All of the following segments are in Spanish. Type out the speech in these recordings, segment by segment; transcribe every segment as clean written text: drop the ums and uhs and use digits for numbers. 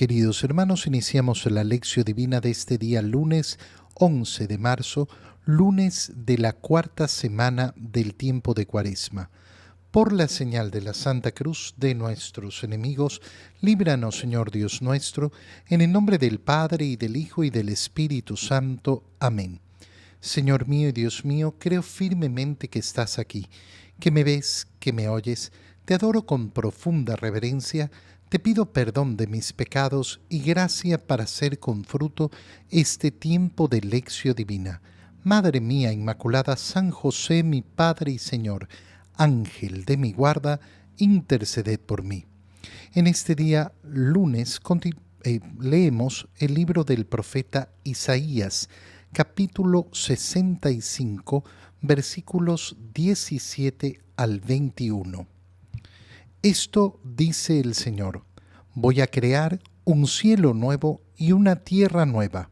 Queridos hermanos, iniciamos la lección divina de este día lunes 11 de marzo, lunes de la cuarta semana del tiempo de Cuaresma. Por la señal de la Santa Cruz de nuestros enemigos, líbranos, Señor Dios nuestro, en el nombre del Padre, y del Hijo, y del Espíritu Santo. Amén. Señor mío y Dios mío, creo firmemente que estás aquí, que me ves, que me oyes. Te adoro con profunda reverencia. Te pido perdón de mis pecados y gracia para hacer con fruto este tiempo de lección divina. Madre mía Inmaculada, San José, mi Padre y Señor, Ángel de mi guarda, interceded por mí. En este día, lunes, leemos el libro del profeta Isaías, capítulo 65, versículos 17 al 21. Esto dice el Señor: voy a crear un cielo nuevo y una tierra nueva.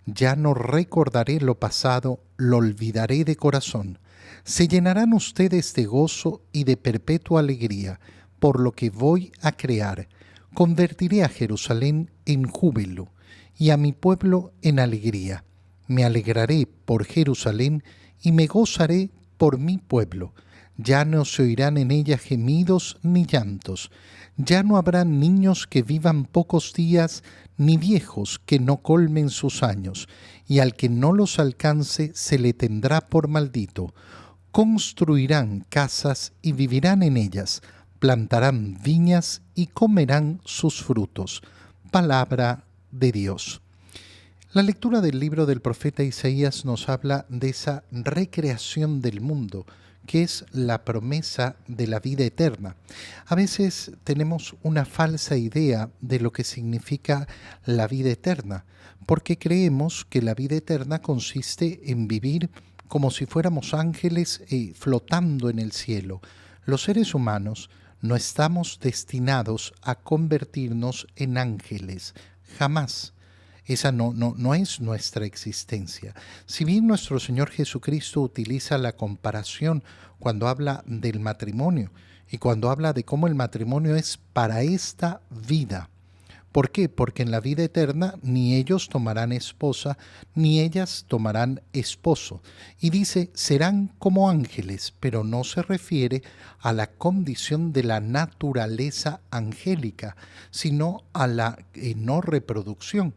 Ya no recordaré lo pasado, lo olvidaré de corazón. Se llenarán ustedes de gozo y de perpetua alegría por lo que voy a crear. Convertiré a Jerusalén en júbilo y a mi pueblo en alegría. Me alegraré por Jerusalén y me gozaré por mi pueblo. Ya no se oirán en ella gemidos ni llantos. Ya no habrá niños que vivan pocos días, ni viejos que no colmen sus años, y al que no los alcance se le tendrá por maldito. Construirán casas y vivirán en ellas, plantarán viñas y comerán sus frutos. Palabra de Dios. La lectura del libro del profeta Isaías nos habla de esa recreación del mundo, que es la promesa de la vida eterna. A veces tenemos una falsa idea de lo que significa la vida eterna, porque creemos que la vida eterna consiste en vivir como si fuéramos ángeles flotando en el cielo. Los seres humanos no estamos destinados a convertirnos en ángeles, jamás. Esa no es nuestra existencia. Si bien nuestro Señor Jesucristo utiliza la comparación cuando habla del matrimonio y cuando habla de cómo el matrimonio es para esta vida. ¿Por qué? Porque en la vida eterna ni ellos tomarán esposa, ni ellas tomarán esposo. Y dice, serán como ángeles, pero no se refiere a la condición de la naturaleza angélica, sino a la no reproducción.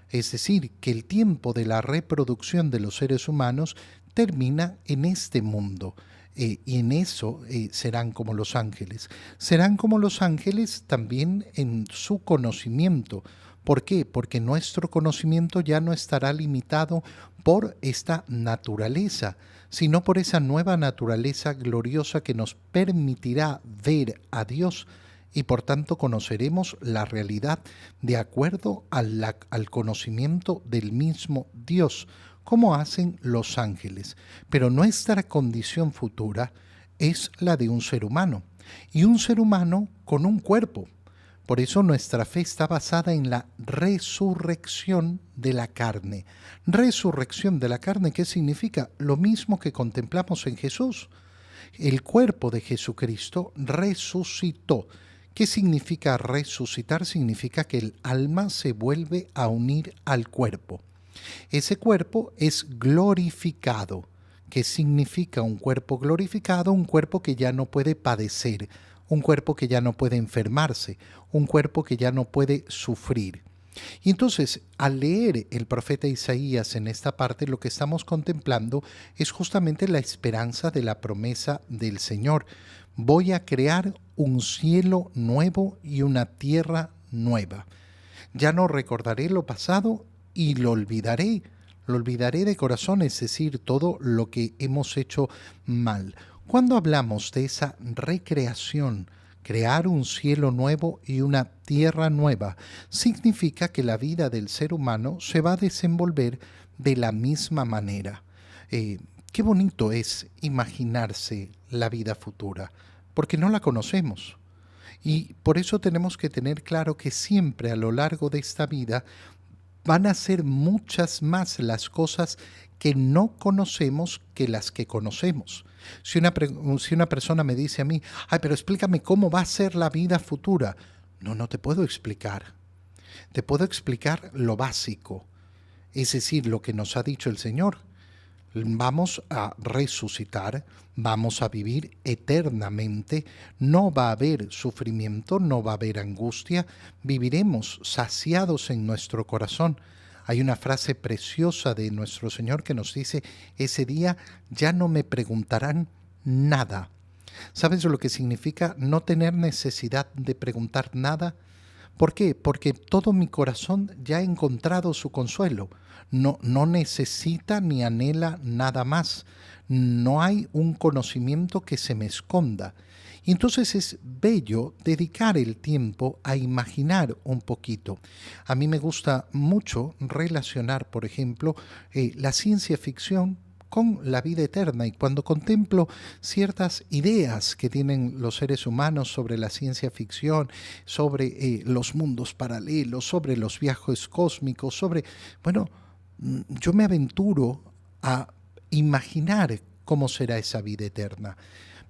Es decir, que el tiempo de la reproducción de los seres humanos termina en este mundo. Y en eso serán como los ángeles. Serán como los ángeles también en su conocimiento. ¿Por qué? Porque nuestro conocimiento ya no estará limitado por esta naturaleza, sino por esa nueva naturaleza gloriosa que nos permitirá ver a Dios, y por tanto conoceremos la realidad de acuerdo al conocimiento del mismo Dios, como hacen los ángeles. Pero nuestra condición futura es la de un ser humano, y un ser humano con un cuerpo. Por eso nuestra fe está basada en la resurrección de la carne. Resurrección de la carne, ¿qué significa? Lo mismo que contemplamos en Jesús. El cuerpo de Jesucristo resucitó. ¿Qué significa resucitar? Significa que el alma se vuelve a unir al cuerpo. Ese cuerpo es glorificado. ¿Qué significa un cuerpo glorificado? Un cuerpo que ya no puede padecer, un cuerpo que ya no puede enfermarse, un cuerpo que ya no puede sufrir. Y entonces, al leer el profeta Isaías en esta parte, lo que estamos contemplando es justamente la esperanza de la promesa del Señor. Voy a crear un cielo nuevo y una tierra nueva. Ya no recordaré lo pasado y lo olvidaré de corazón, es decir, todo lo que hemos hecho mal. Cuando hablamos de esa recreación, crear un cielo nuevo y una tierra nueva, significa que la vida del ser humano se va a desenvolver de la misma manera. Qué bonito es imaginarse la vida futura, porque no la conocemos. Y por eso tenemos que tener claro que siempre a lo largo de esta vida van a ser muchas más las cosas que no conocemos que las que conocemos. Si una persona me dice a mí, ay, pero explícame cómo va a ser la vida futura. No te puedo explicar. Te puedo explicar lo básico, es decir, lo que nos ha dicho el Señor. Vamos a resucitar, vamos a vivir eternamente, no va a haber sufrimiento, no va a haber angustia, viviremos saciados en nuestro corazón. Hay una frase preciosa de nuestro Señor que nos dice, ese día ya no me preguntarán nada. ¿Sabes lo que significa no tener necesidad de preguntar nada? ¿Por qué? Porque todo mi corazón ya ha encontrado su consuelo. No necesita ni anhela nada más. No hay un conocimiento que se me esconda. Y entonces es bello dedicar el tiempo a imaginar un poquito. A mí me gusta mucho relacionar, por ejemplo, la ciencia ficción con la vida eterna, y cuando contemplo ciertas ideas que tienen los seres humanos sobre la ciencia ficción, sobre los mundos paralelos, sobre los viajes cósmicos, bueno, yo me aventuro a imaginar cómo será esa vida eterna,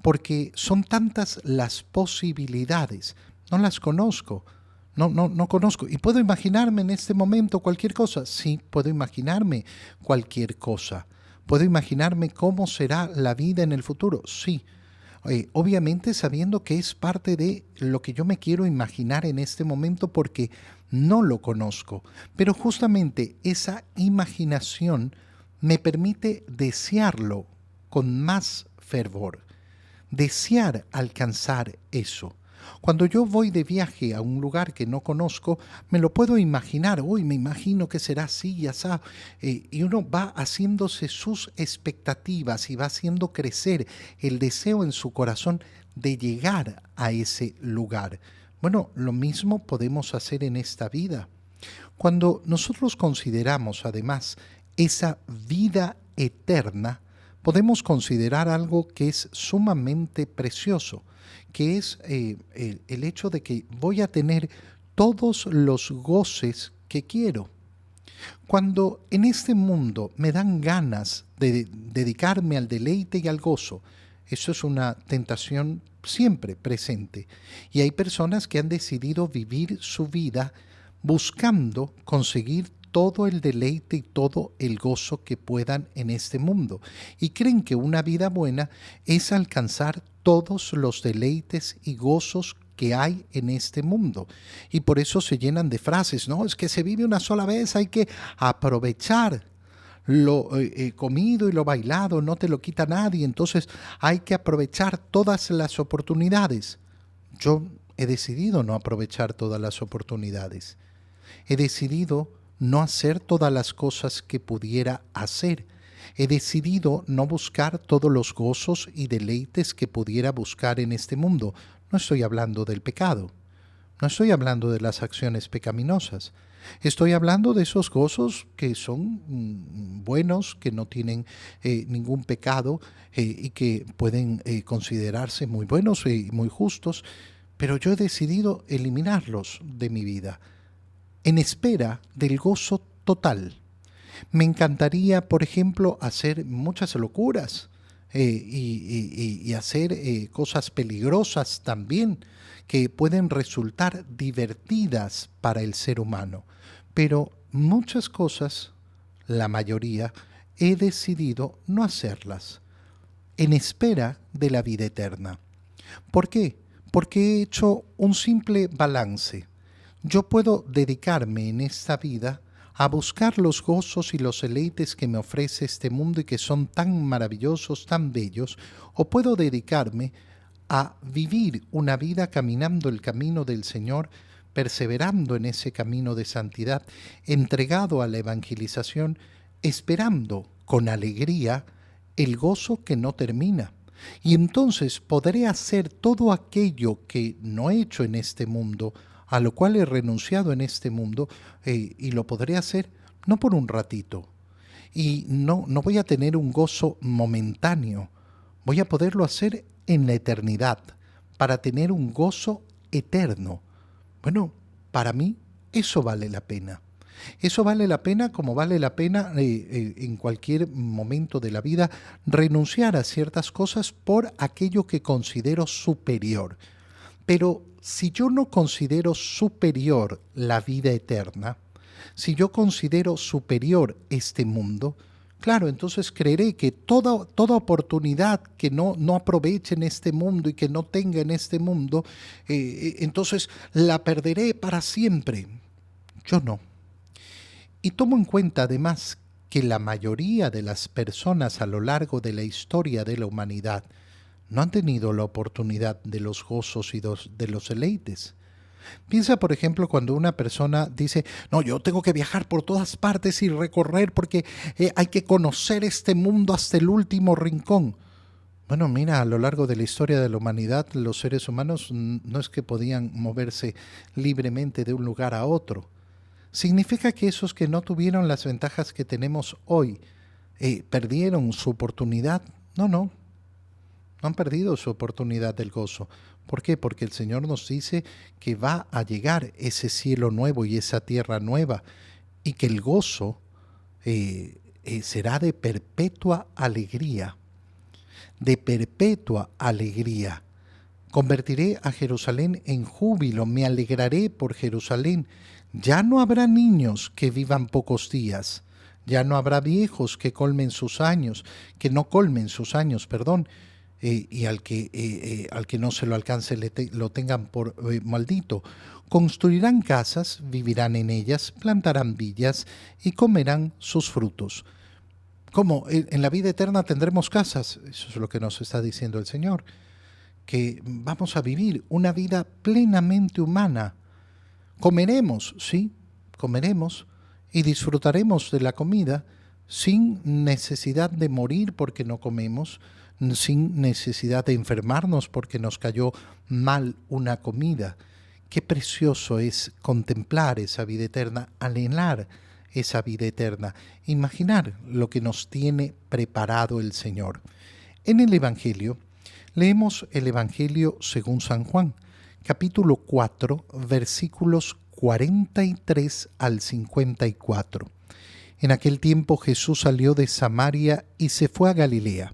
porque son tantas las posibilidades, no las conozco. No conozco. ¿Y puedo imaginarme en este momento cualquier cosa? Sí, puedo imaginarme cualquier cosa. ¿Puedo imaginarme cómo será la vida en el futuro? Sí. Obviamente sabiendo que es parte de lo que yo me quiero imaginar en este momento porque no lo conozco. Pero justamente esa imaginación me permite desearlo con más fervor, desear alcanzar eso. Cuando yo voy de viaje a un lugar que no conozco, me lo puedo imaginar. Uy, me imagino que será así y así. Y uno va haciéndose sus expectativas y va haciendo crecer el deseo en su corazón de llegar a ese lugar. Bueno, lo mismo podemos hacer en esta vida. Cuando nosotros consideramos además esa vida eterna, podemos considerar algo que es sumamente precioso, que es el hecho de que voy a tener todos los goces que quiero. Cuando en este mundo me dan ganas de dedicarme al deleite y al gozo, eso es una tentación siempre presente. Y hay personas que han decidido vivir su vida buscando conseguir todo el deleite y todo el gozo que puedan en este mundo. Y creen que una vida buena es alcanzar todos los deleites y gozos que hay en este mundo. Y por eso se llenan de frases, no, es que se vive una sola vez, hay que aprovechar lo comido y lo bailado, no te lo quita nadie, entonces hay que aprovechar todas las oportunidades. Yo he decidido no aprovechar todas las oportunidades. He decidido no hacer todas las cosas que pudiera hacer. He decidido no buscar todos los gozos y deleites que pudiera buscar en este mundo. No estoy hablando del pecado. No estoy hablando de las acciones pecaminosas. Estoy hablando de esos gozos que son buenos, que no tienen ningún pecado y que pueden considerarse muy buenos y muy justos, pero yo he decidido eliminarlos de mi vida en espera del gozo total. Me encantaría, por ejemplo, hacer muchas locuras y hacer cosas peligrosas también que pueden resultar divertidas para el ser humano. Pero muchas cosas, la mayoría, he decidido no hacerlas en espera de la vida eterna. ¿Por qué? Porque he hecho un simple balance. Yo puedo dedicarme en esta vida a buscar los gozos y los deleites que me ofrece este mundo y que son tan maravillosos, tan bellos, o puedo dedicarme a vivir una vida caminando el camino del Señor, perseverando en ese camino de santidad, entregado a la evangelización, esperando con alegría el gozo que no termina. Y entonces podré hacer todo aquello que no he hecho en este mundo, a lo cual he renunciado en este mundo, y lo podré hacer no por un ratito. Y no voy a tener un gozo momentáneo, voy a poderlo hacer en la eternidad, para tener un gozo eterno. Bueno, para mí eso vale la pena. Eso vale la pena como vale la pena en cualquier momento de la vida renunciar a ciertas cosas por aquello que considero superior. Pero si yo no considero superior la vida eterna, si yo considero superior este mundo, claro, entonces creeré que toda oportunidad que no aproveche en este mundo y que no tenga en este mundo, entonces la perderé para siempre. Yo no. Y tomo en cuenta además que la mayoría de las personas a lo largo de la historia de la humanidad no han tenido la oportunidad de los gozos y de los deleites. Piensa, por ejemplo, cuando una persona dice, no, yo tengo que viajar por todas partes y recorrer porque hay que conocer este mundo hasta el último rincón. Bueno, mira, a lo largo de la historia de la humanidad, los seres humanos no es que podían moverse libremente de un lugar a otro. ¿Significa que esos que no tuvieron las ventajas que tenemos hoy perdieron su oportunidad? No, no han perdido su oportunidad del gozo. ¿Por qué? Porque el Señor nos dice que va a llegar ese cielo nuevo y esa tierra nueva y que el gozo será de perpetua alegría, de perpetua alegría. Convertiré a Jerusalén en júbilo, me alegraré por Jerusalén. Ya no habrá niños que vivan pocos días, ya no habrá viejos que colmen sus años, que no colmen sus años, perdón, y al que no se lo alcance lo tengan por maldito. Construirán casas, vivirán en ellas, plantarán villas y comerán sus frutos. ¿Cómo? En la vida eterna tendremos casas. Eso es lo que nos está diciendo el Señor. Que vamos a vivir una vida plenamente humana. Comeremos, sí, comeremos y disfrutaremos de la comida sin necesidad de morir porque no comemos, sin necesidad de enfermarnos porque nos cayó mal una comida. Qué precioso es contemplar esa vida eterna, anhelar esa vida eterna, imaginar lo que nos tiene preparado el Señor. En el Evangelio, leemos el Evangelio según San Juan, capítulo 4, versículos 43 al 54. En aquel tiempo Jesús salió de Samaria y se fue a Galilea.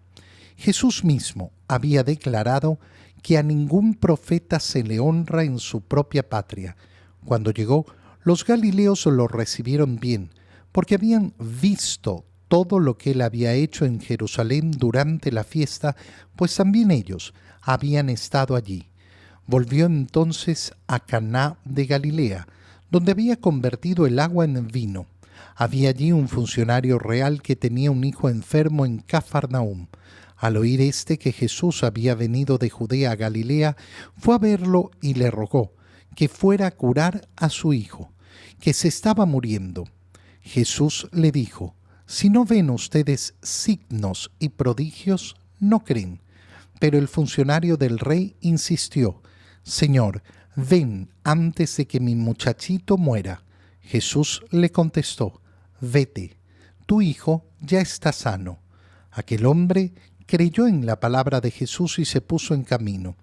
Jesús mismo había declarado que a ningún profeta se le honra en su propia patria. Cuando llegó, los galileos lo recibieron bien, porque habían visto todo lo que él había hecho en Jerusalén durante la fiesta, pues también ellos habían estado allí. Volvió entonces a Caná de Galilea, donde había convertido el agua en vino. Había allí un funcionario real que tenía un hijo enfermo en Cafarnaúm. Al oír que Jesús había venido de Judea a Galilea, fue a verlo y le rogó que fuera a curar a su hijo, que se estaba muriendo. Jesús le dijo: si no ven ustedes signos y prodigios, no creen. Pero el funcionario del rey insistió: Señor, ven antes de que mi muchachito muera. Jesús le contestó: vete, tu hijo ya está sano. Aquel hombre creyó en la palabra de Jesús y se puso en camino.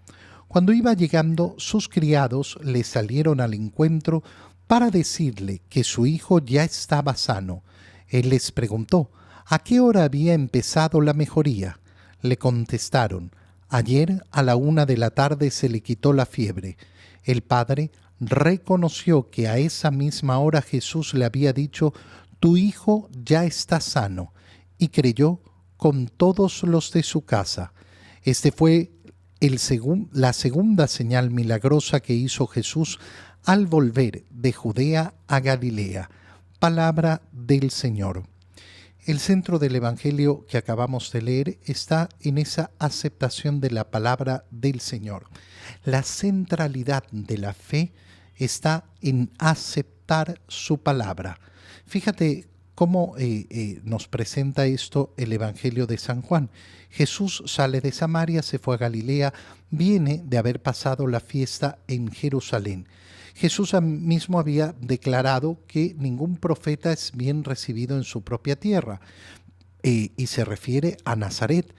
Cuando iba llegando, sus criados le salieron al encuentro para decirle que su hijo ya estaba sano. Él les preguntó: ¿a qué hora había empezado la mejoría? Le contestaron: ayer a la 1 p.m. se le quitó la fiebre. El padre reconoció que a esa misma hora Jesús le había dicho: tu hijo ya está sano, y creyó con todos los de su casa. Este fue la segunda señal milagrosa que hizo Jesús al volver de Judea a Galilea. Palabra del Señor. El centro del Evangelio que acabamos de leer está en esa aceptación de la palabra del Señor. La centralidad de la fe está en aceptar su palabra. Fíjate cómo nos presenta esto el Evangelio de San Juan. Jesús sale de Samaria, se fue a Galilea, viene de haber pasado la fiesta en Jerusalén. Jesús mismo había declarado que ningún profeta es bien recibido en su propia tierra, y se refiere a Nazaret.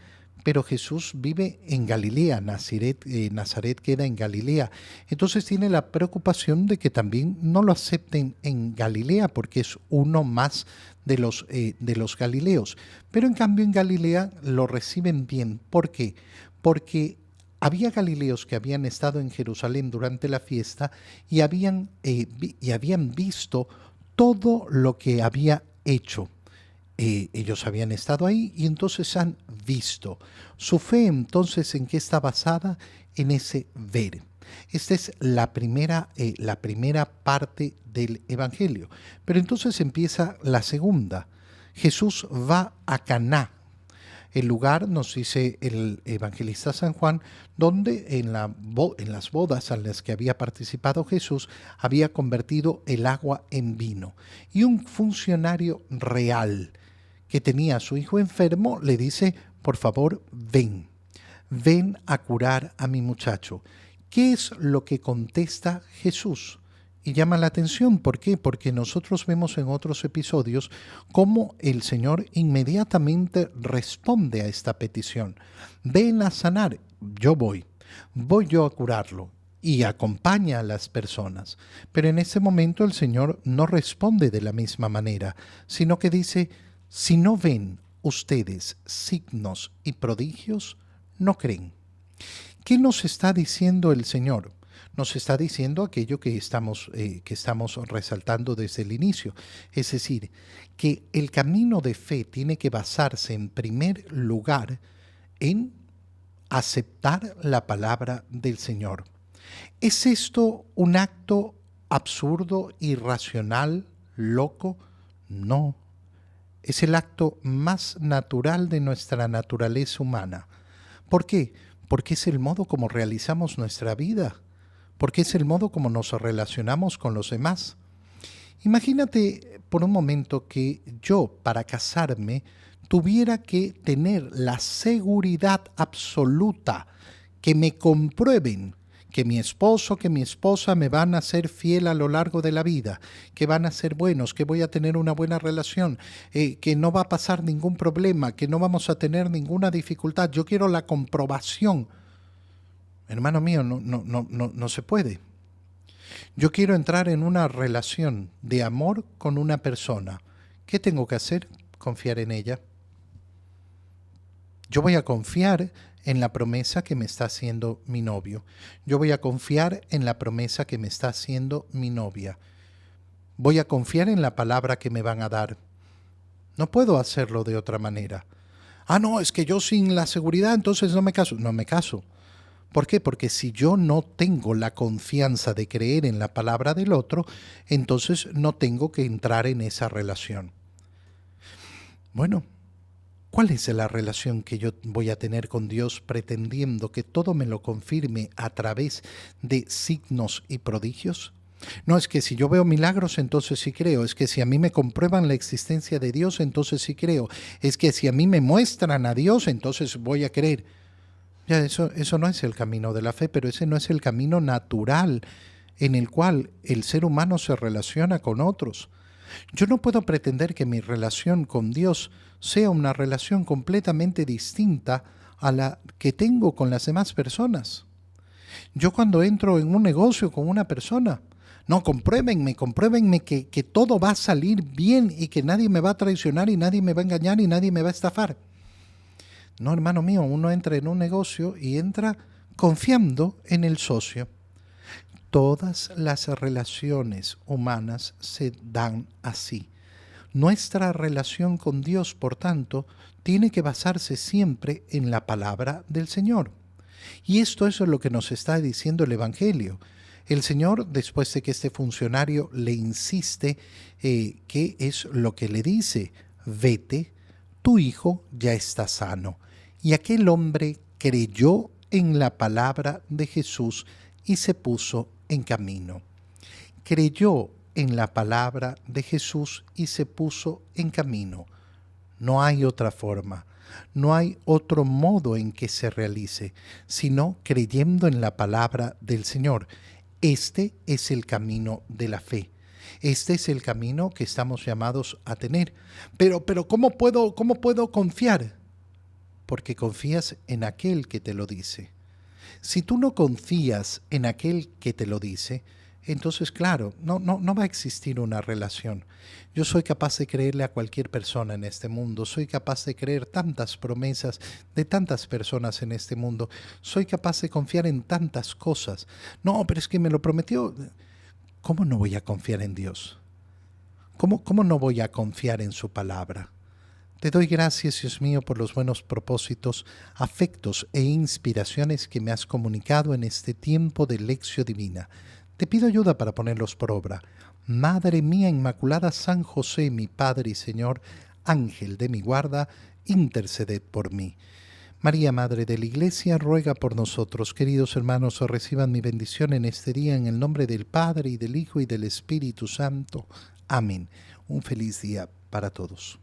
Pero Jesús vive en Galilea, Nazaret queda en Galilea. Entonces tiene la preocupación de que también no lo acepten en Galilea, porque es uno más de los galileos. Pero en cambio en Galilea lo reciben bien. ¿Por qué? Porque había galileos que habían estado en Jerusalén durante la fiesta y habían visto todo lo que había hecho. Ellos habían estado ahí y entonces han visto. Su fe entonces, ¿en qué está basada? En ese ver. Esta es la primera parte del Evangelio. Pero entonces empieza la segunda. Jesús va a Caná. El lugar, nos dice el evangelista San Juan, donde en las bodas en las que había participado Jesús, había convertido el agua en vino. Y un funcionario real que tenía a su hijo enfermo le dice, por favor, ven a curar a mi muchacho. ¿Qué es lo que contesta Jesús? Y llama la atención, ¿por qué? Porque nosotros vemos en otros episodios cómo el Señor inmediatamente responde a esta petición. Ven a sanar, yo voy yo a curarlo, y acompaña a las personas. Pero en ese momento el Señor no responde de la misma manera, sino que dice, si no ven ustedes signos y prodigios, no creen. ¿Qué nos está diciendo el Señor? Nos está diciendo aquello que estamos resaltando desde el inicio. Es decir, que el camino de fe tiene que basarse en primer lugar en aceptar la palabra del Señor. ¿Es esto un acto absurdo, irracional, loco? No. Es el acto más natural de nuestra naturaleza humana. ¿Por qué? Porque es el modo como realizamos nuestra vida. Porque es el modo como nos relacionamos con los demás. Imagínate por un momento que yo, para casarme, tuviera que tener la seguridad absoluta que me comprueben que mi esposo, que mi esposa me van a ser fiel a lo largo de la vida, que van a ser buenos, que voy a tener una buena relación, que no va a pasar ningún problema, que no vamos a tener ninguna dificultad. Yo quiero la comprobación. Hermano mío, no se puede. Yo quiero entrar en una relación de amor con una persona. ¿Qué tengo que hacer? Confiar en ella. Yo voy a confiar en la promesa que me está haciendo mi novio. Yo voy a confiar en la promesa que me está haciendo mi novia. Voy a confiar en la palabra que me van a dar. No puedo hacerlo de otra manera. Ah, no, es que yo sin la seguridad entonces no me caso. No me caso. ¿Por qué? Porque si yo no tengo la confianza de creer en la palabra del otro, entonces no tengo que entrar en esa relación. Bueno, ¿cuál es la relación que yo voy a tener con Dios pretendiendo que todo me lo confirme a través de signos y prodigios? No es que si yo veo milagros, entonces sí creo. Es que si a mí me comprueban la existencia de Dios, entonces sí creo. Es que si a mí me muestran a Dios, entonces voy a creer. Ya, eso no es el camino de la fe, pero ese no es el camino natural en el cual el ser humano se relaciona con otros. Yo no puedo pretender que mi relación con Dios sea una relación completamente distinta a la que tengo con las demás personas. Yo cuando entro en un negocio con una persona, no, compruébenme que todo va a salir bien y que nadie me va a traicionar y nadie me va a engañar y nadie me va a estafar. No, hermano mío, uno entra en un negocio y entra confiando en el socio. Todas las relaciones humanas se dan así. Nuestra relación con Dios, por tanto, tiene que basarse siempre en la palabra del Señor. Y esto es lo que nos está diciendo el Evangelio. El Señor, después de que este funcionario le insiste, ¿qué es lo que le dice? Vete, tu hijo ya está sano. Y aquel hombre creyó en la palabra de Jesús y se puso en camino. Creyó en la palabra de Jesús y se puso en camino. No hay otra forma, no hay otro modo en que se realice, sino creyendo en la palabra del Señor. Este es el camino de la fe. Este es el camino que estamos llamados a tener. Pero ¿cómo puedo confiar? Porque confías en aquel que te lo dice. Si tú no confías en aquel que te lo dice, entonces, claro, no va a existir una relación. Yo soy capaz de creerle a cualquier persona en este mundo, soy capaz de creer tantas promesas de tantas personas en este mundo, soy capaz de confiar en tantas cosas. No, pero es que me lo prometió. ¿Cómo no voy a confiar en Dios? ¿Cómo no voy a confiar en su palabra? Te doy gracias, Dios mío, por los buenos propósitos, afectos e inspiraciones que me has comunicado en este tiempo de lección divina. Te pido ayuda para ponerlos por obra. Madre mía Inmaculada, San José, mi Padre y Señor, Ángel de mi guarda, interceded por mí. María, Madre de la Iglesia, ruega por nosotros. Queridos hermanos, reciban mi bendición en este día en el nombre del Padre, y del Hijo, y del Espíritu Santo. Amén. Un feliz día para todos.